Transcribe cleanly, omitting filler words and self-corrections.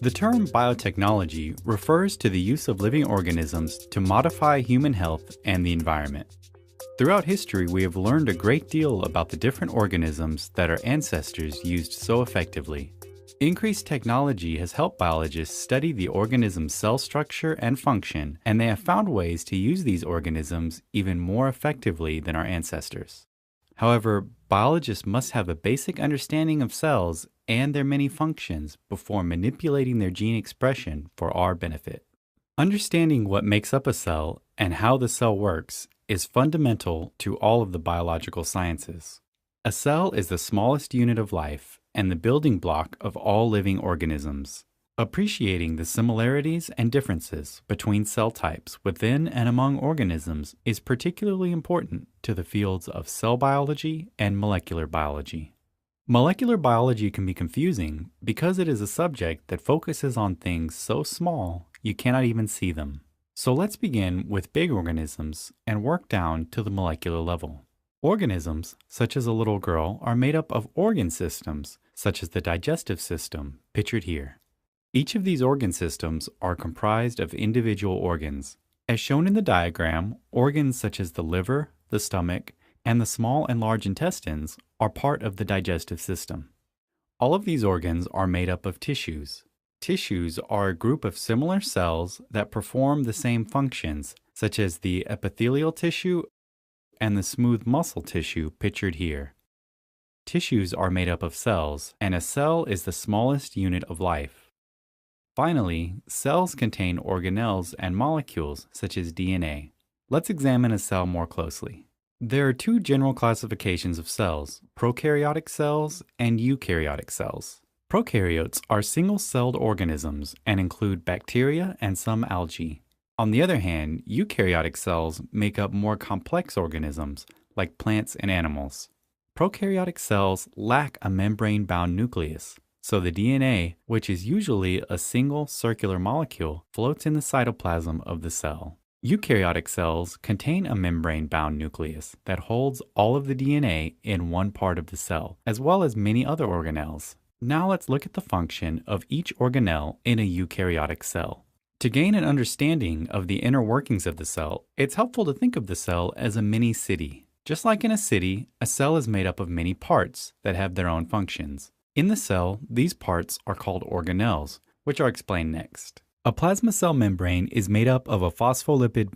The term biotechnology refers to the use of living organisms to modify human health and the environment. Throughout history, we have learned a great deal about the different organisms that our ancestors used so effectively. Increased technology has helped biologists study the organism's cell structure and function, and they have found ways to use these organisms even more effectively than our ancestors. However, biologists must have a basic understanding of cells and their many functions before manipulating their gene expression for our benefit. Understanding what makes up a cell and how the cell works is fundamental to all of the biological sciences. A cell is the smallest unit of life and the building block of all living organisms. Appreciating the similarities and differences between cell types within and among organisms is particularly important to the fields of cell biology and molecular biology. Molecular biology can be confusing because it is a subject that focuses on things so small you cannot even see them. So let's begin with big organisms and work down to the molecular level. Organisms, such as a little girl, are made up of organ systems, such as the digestive system, pictured here. Each of these organ systems are comprised of individual organs. As shown in the diagram, organs such as the liver, the stomach, and the small and large intestines are part of the digestive system. All of these organs are made up of tissues. Tissues are a group of similar cells that perform the same functions, such as the epithelial tissue and the smooth muscle tissue pictured here. Tissues are made up of cells, and a cell is the smallest unit of life. Finally, cells contain organelles and molecules such as DNA. Let's examine a cell more closely. There are two general classifications of cells, prokaryotic cells and eukaryotic cells. Prokaryotes are single-celled organisms and include bacteria and some algae. On the other hand, eukaryotic cells make up more complex organisms like plants and animals. Prokaryotic cells lack a membrane-bound nucleus, so the DNA, which is usually a single circular molecule, floats in the cytoplasm of the cell. Eukaryotic cells contain a membrane-bound nucleus that holds all of the DNA in one part of the cell, as well as many other organelles. Now let's look at the function of each organelle in a eukaryotic cell. To gain an understanding of the inner workings of the cell, it's helpful to think of the cell as a mini city. Just like in a city, a cell is made up of many parts that have their own functions. In the cell, these parts are called organelles, which are explained next. A plasma cell membrane is made up of a phospholipid bilayer.